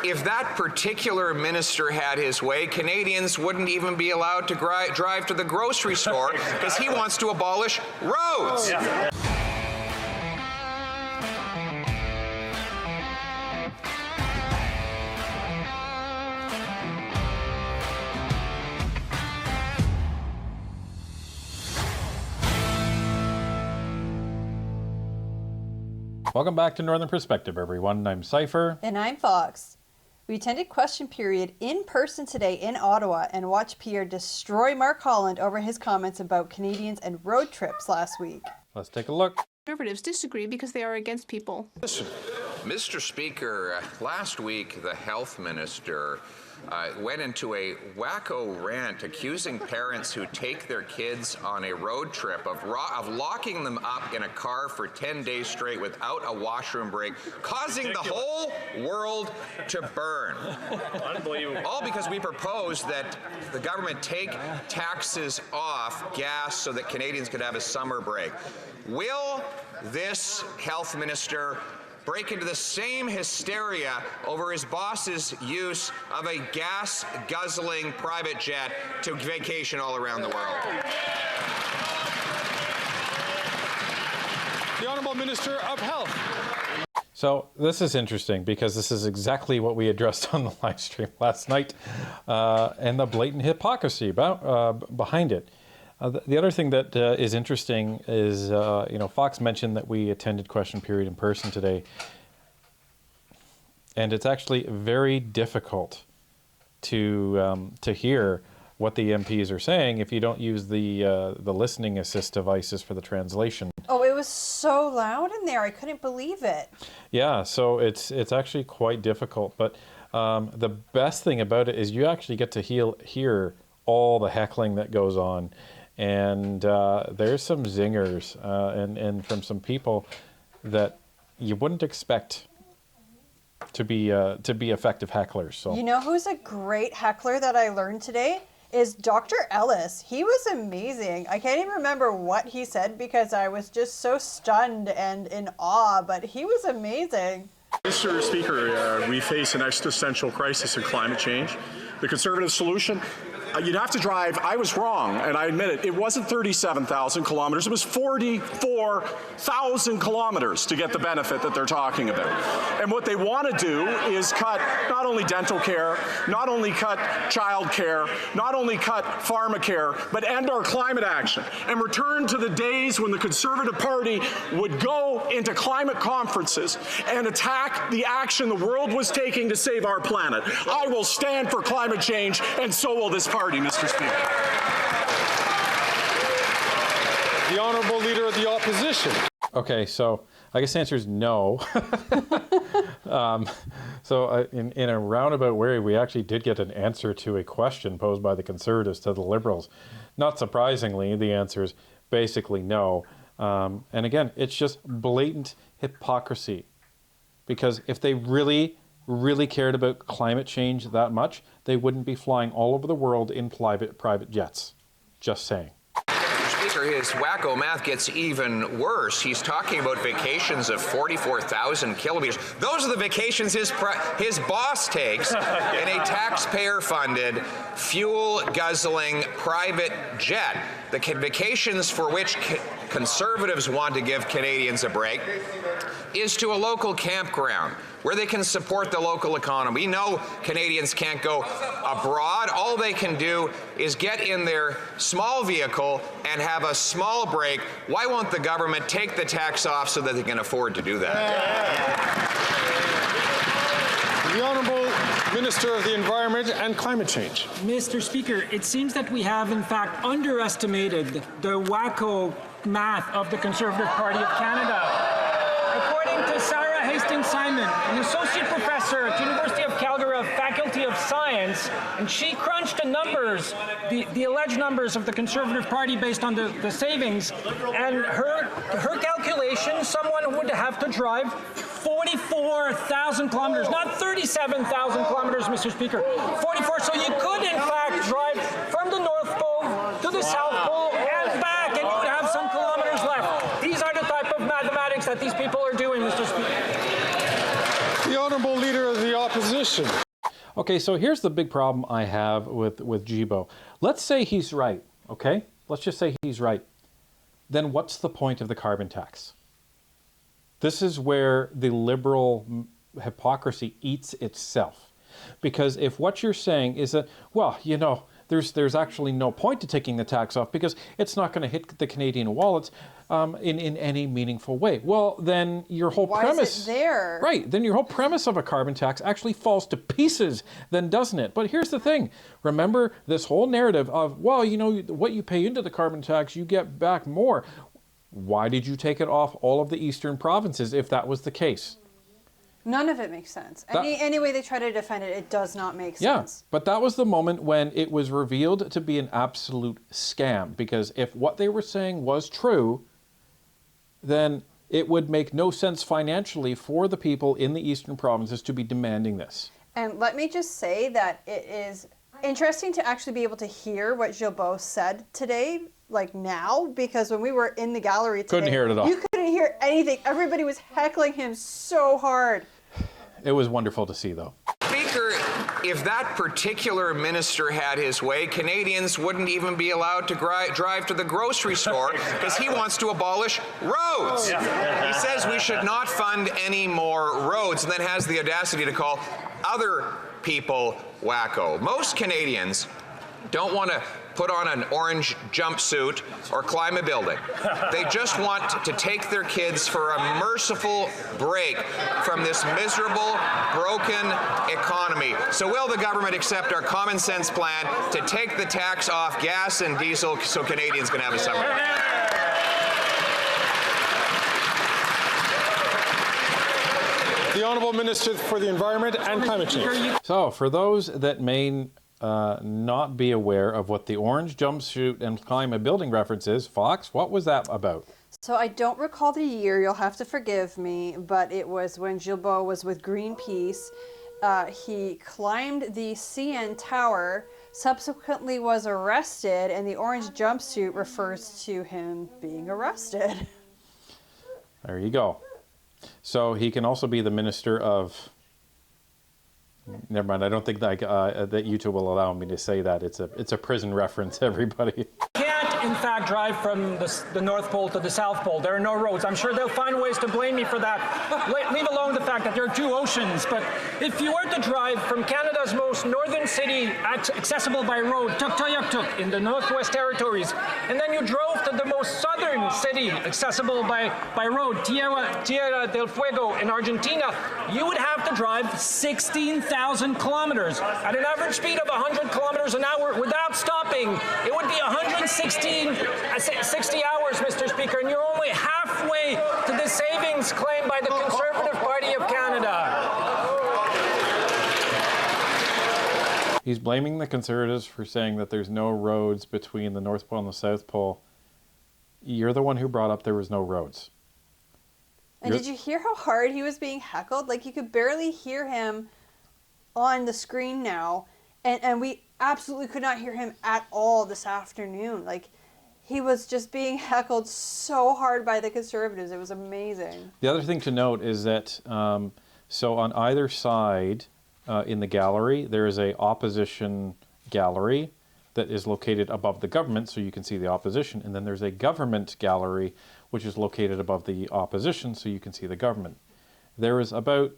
if that particular minister had his way, Canadians wouldn't even be allowed to drive to the grocery store because he wants to abolish roads. Yeah. Welcome back to Northern Perspective, everyone. I'm Cypher. And I'm Fox. We attended question period in person today in Ottawa and watched Pierre destroy Mark Holland over his comments about Canadians and road trips last week. Let's take a look. Conservatives disagree because they are against people. Listen, Mr. Speaker, last week the health minister went into a Wacko rant accusing parents who take their kids on a road trip of locking them up in a car for 10 days straight without a washroom break, causing the whole world to burn. Unbelievable. All because we proposed that the government take taxes off gas so that Canadians could have a summer break. Will this health minister break into the same hysteria over his boss's use of a gas-guzzling private jet to vacation all around the world? The Honourable Minister of Health. So this is interesting because this is exactly what we addressed on the live stream last night and the blatant hypocrisy behind it. The other thing that is interesting is, Fox mentioned that we attended question period in person today, and it's actually very difficult to hear what the MPs are saying if you don't use the listening assist devices for the translation. Oh, it was so loud in there. I couldn't believe it. Yeah, so it's actually quite difficult. But the best thing about it is you actually get to hear all the heckling that goes on. And there's some zingers and from some people that you wouldn't expect to be effective hecklers. So you know who's a great heckler that I learned today is Dr. Ellis. He was amazing. I can't even remember what he said because I was just so stunned and in awe, but he was amazing. Mr. Speaker, we face an existential crisis in climate change. The Conservative solution, you'd have to drive. I was wrong, and I admit it. It wasn't 37,000 kilometers. It was 44,000 kilometers to get the benefit that they're talking about. And what they want to do is cut not only dental care, not only cut child care, not only cut pharmacare, but end our climate action and return to the days when the Conservative Party would go into climate conferences and attack the action the world was taking to save our planet. I will stand for climate change, and so will this party. Mr. Speaker. The Honourable Leader of the Opposition. Okay, so I guess the answer is no. In a roundabout way, we actually did get an answer to a question posed by the Conservatives to the Liberals. Not surprisingly, the answer is basically no. And again, it's just blatant hypocrisy. Because if they really cared about climate change that much, they wouldn't be flying all over the world in private jets. Just saying. Mr. Speaker, his Wacko math gets even worse. He's talking about vacations of 44,000 kilometers. Those are the vacations his boss takes in a taxpayer-funded, fuel-guzzling private jet. The vacations for which Conservatives want to give Canadians a break is to a local campground where they can support the local economy. We know Canadians can't go abroad. All they can do is get in their small vehicle and have a small break. Why won't the government take the tax off so that they can afford to do that? The Honourable Minister of the Environment and Climate Change. Mr. Speaker, it seems that we have in fact underestimated the Wacko math of the Conservative Party of Canada. According to Sarah Hastings-Simon, an associate professor at the University of Calgary Faculty of Science, and she crunched the numbers, the alleged numbers of the Conservative Party based on the savings, and her calculation, someone would have to drive 44,000 kilometers, not 37,000 kilometers, Mr. Speaker. 44, so you could in fact drive from the North Pole to the South Pole and back, and you would have some kilometers left. These are the type of mathematics that these people are doing, Mr. Speaker. The Honourable Leader of the Opposition. Okay, so here's the big problem I have with Gibo. Let's say he's right, okay? Let's just say he's right. Then what's the point of the carbon tax? This is where the liberal hypocrisy eats itself. Because if what you're saying is that, well, you know, there's actually no point to taking the tax off because it's not going to hit the Canadian wallets in any meaningful way. Well, then your whole premise... Is it there? Right, then your whole premise of a carbon tax actually falls to pieces then, doesn't it? But here's the thing. Remember this whole narrative of, well, you know, what you pay into the carbon tax, you get back more. Why did you take it off all of the eastern provinces if that was the case? None of it makes sense. Any way they try to defend it, it does not make sense. Yeah, but that was the moment when it was revealed to be an absolute scam. Because if what they were saying was true, then it would make no sense financially for the people in the eastern provinces to be demanding this. And let me just say that it is interesting to actually be able to hear what Gilbeau said today, like now, because when we were in the gallery today, couldn't hear it at all. You couldn't hear anything. Everybody was heckling him so hard. It was wonderful to see, though. Speaker, if that particular minister had his way, Canadians wouldn't even be allowed to drive to the grocery store because he wants to abolish roads. He says we should not fund any more roads and then has the audacity to call other people wacko. Most Canadians don't want to put on an orange jumpsuit or climb a building. They just want to take their kids for a merciful break from this miserable, broken economy. So will the government accept our common sense plan to take the tax off gas and diesel so Canadians can have a summer? The Honourable Minister for the Environment and Climate Change. So, for those that may not be aware of what the orange jumpsuit and climb a building reference is, Fox, what was that about? So I don't recall the year, you'll have to forgive me, but it was when Gilbeau was with Greenpeace. He climbed the CN Tower, subsequently was arrested, and the orange jumpsuit refers to him being arrested. There you go. So he can also be the Minister of... Never mind, I don't think that YouTube will allow me to say that. It's a prison reference, everybody. Can't, in fact, drive from the North Pole to the South Pole. There are no roads. I'm sure they'll find ways to blame me for that. Leave alone the fact that there are two oceans. But if you were to drive from Canada's most northern city, accessible by road, Tuktoyaktuk in the Northwest Territories, and then you drove to the most southern city, accessible by road, Tierra del Fuego in Argentina, you would have to drive 16,000 kilometers at an average speed of 100 kilometers an hour without stopping. It would be 60 hours, Mr. Speaker, and you're only halfway to the savings claimed by the Conservative Party of Canada. He's blaming the Conservatives for saying that there's no roads between the North Pole and the South Pole. You're the one who brought up there was no roads. And did you hear how hard he was being heckled? Like, you could barely hear him on the screen now. And we absolutely could not hear him at all this afternoon. Like, he was just being heckled so hard by the Conservatives. It was amazing. The other thing to note is that, so on either side in the gallery, there is a opposition gallery that is located above the government, so you can see the opposition. And then there's a government gallery, which is located above the opposition, so you can see the government. There is about,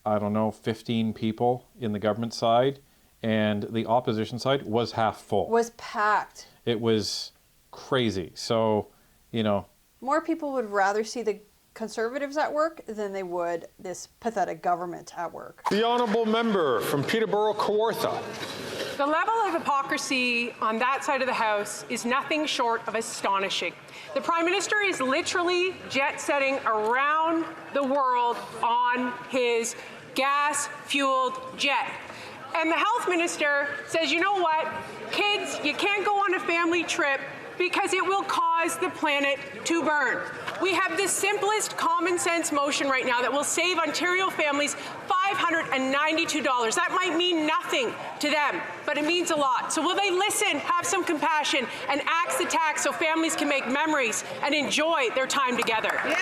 I don't know, 15 people in the government side, and the opposition side was half full. Was packed. It was crazy. So, you know. More people would rather see the Conservatives at work than they would this pathetic government at work. The Honourable Member from Peterborough, Kawartha. The level of hypocrisy on that side of the House is nothing short of astonishing. The Prime Minister is literally jet-setting around the world on his gas-fueled jet. And the Health Minister says, you know what, kids, you can't go on a family trip because it will cause the planet to burn. We have the simplest common sense motion right now that will save Ontario families $592. That might mean nothing to them, but it means a lot. So will they listen, have some compassion, and axe the tax so families can make memories and enjoy their time together? Yeah.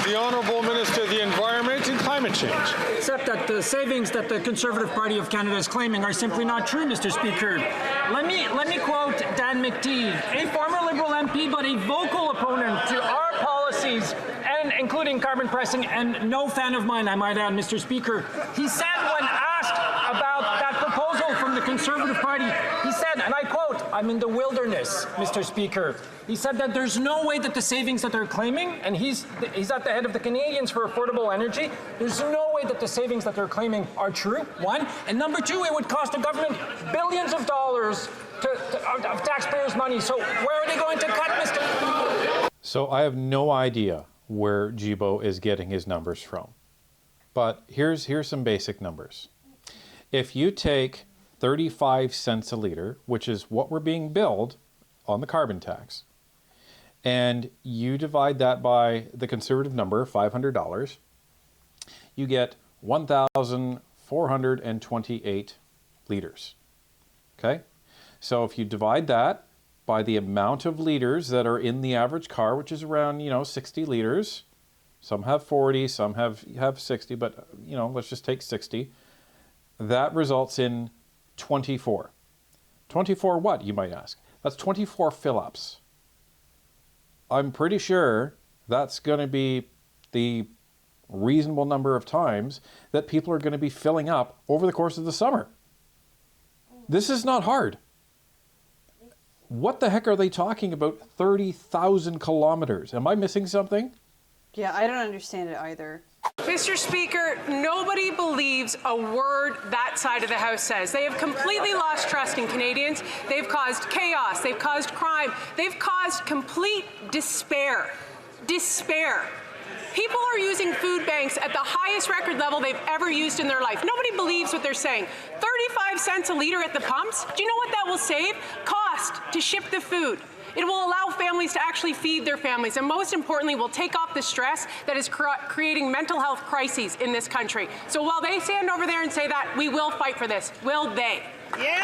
The Honourable Minister of the Environment and Climate Change. Except that the savings that the Conservative Party of Canada is claiming are simply not true, Mr. Speaker. Let me quote Dan McTeague, a former Liberal MP but a vocal opponent to our policies, and including carbon pricing, and no fan of mine, I might add, Mr. Speaker. He said when asked about that proposal from the Conservative Party, he said, and I quote, "I'm in the wilderness, Mr. Speaker." He said that there's no way that the savings that they're claiming, and he's at the head of the Canadians for Affordable Energy, there's no way that the savings that they're claiming are true, one. And number two, it would cost the government billions of dollars of taxpayers' money. So where are they going to cut, Mr. So I have no idea where Jibo is getting his numbers from. But here's some basic numbers. If you take 35 cents a litre, which is what we're being billed on the carbon tax, and you divide that by the conservative number, $500, you get 1,428 litres. Okay? So if you divide that by the amount of litres that are in the average car, which is around, 60 litres, some have 40, some have 60, but, let's just take 60. That results in 24. 24 what, you might ask? That's 24 fill-ups. I'm pretty sure that's going to be the reasonable number of times that people are going to be filling up over the course of the summer. This is not hard. What the heck are they talking about 30,000 kilometers? Am I missing something? Yeah, I don't understand it either. Mr. Speaker, nobody believes a word that side of the House says. They have completely lost trust in Canadians. They've caused chaos. They've caused crime. They've caused complete despair. Despair. People are using food banks at the highest record level they've ever used in their life. Nobody believes what they're saying. 35 cents a litre at the pumps. Do you know what that will save? Cost to ship the food. It will allow families to actually feed their families, and most importantly, will take off the stress that is creating mental health crises in this country. So while they stand over there and say that, we will fight for this. Will they? Yeah!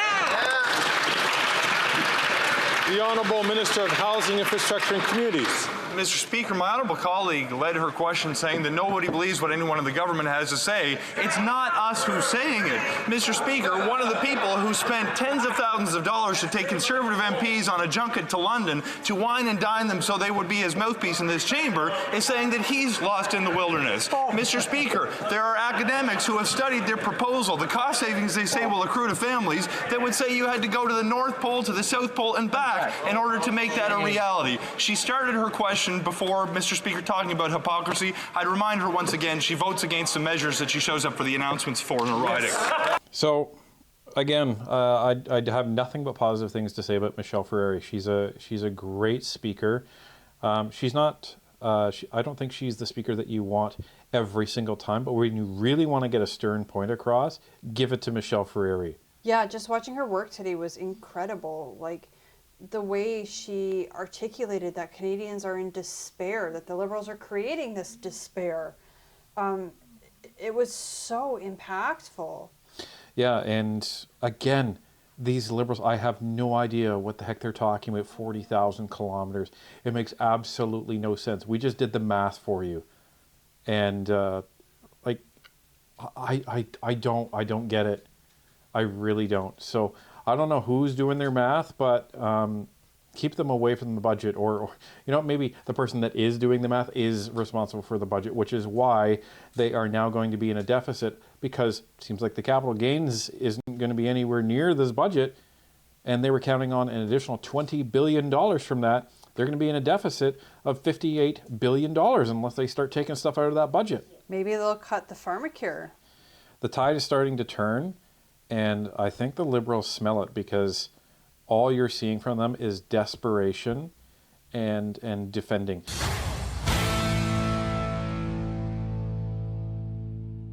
The Honourable Minister of Housing, Infrastructure and Communities. Mr. Speaker, my honourable colleague led her question saying that nobody believes what anyone in the government has to say. It's not us who's saying it. Mr. Speaker, one of the people who spent tens of thousands of dollars to take Conservative MPs on a junket to London to wine and dine them so they would be his mouthpiece in this chamber is saying that he's lost in the wilderness. Mr. Speaker, there are academics who have studied their proposal, the cost savings they say will accrue to families, that would say you had to go to the North Pole, to the South Pole, and back in order to make that a reality. She started her question before, Mr. Speaker, talking about hypocrisy. I'd remind her once again, she votes against the measures that she shows up for the announcements for in her riding. So, again, I have nothing but positive things to say about Michelle Ferreri. She's a great speaker. She's not. I don't think she's the speaker that you want every single time. But when you really want to get a stern point across, give it to Michelle Ferreri. Yeah, just watching her work today was incredible. Like, the way she articulated that Canadians are in despair, that the Liberals are creating this despair. It was so impactful. Yeah, and again, these Liberals, I have no idea what the heck they're talking about, 40,000 kilometers. It makes absolutely no sense. We just did the math for you. And I don't get it. I really don't. So I don't know who's doing their math, but keep them away from the budget, or maybe the person that is doing the math is responsible for the budget, which is why they are now going to be in a deficit, because it seems like the capital gains isn't going to be anywhere near this budget, and they were counting on an additional $20 billion from that. They're going to be in a deficit of $58 billion unless they start taking stuff out of that budget. Maybe they'll cut the pharmacare. The tide is starting to turn. And I think the Liberals smell it, because all you're seeing from them is desperation and defending.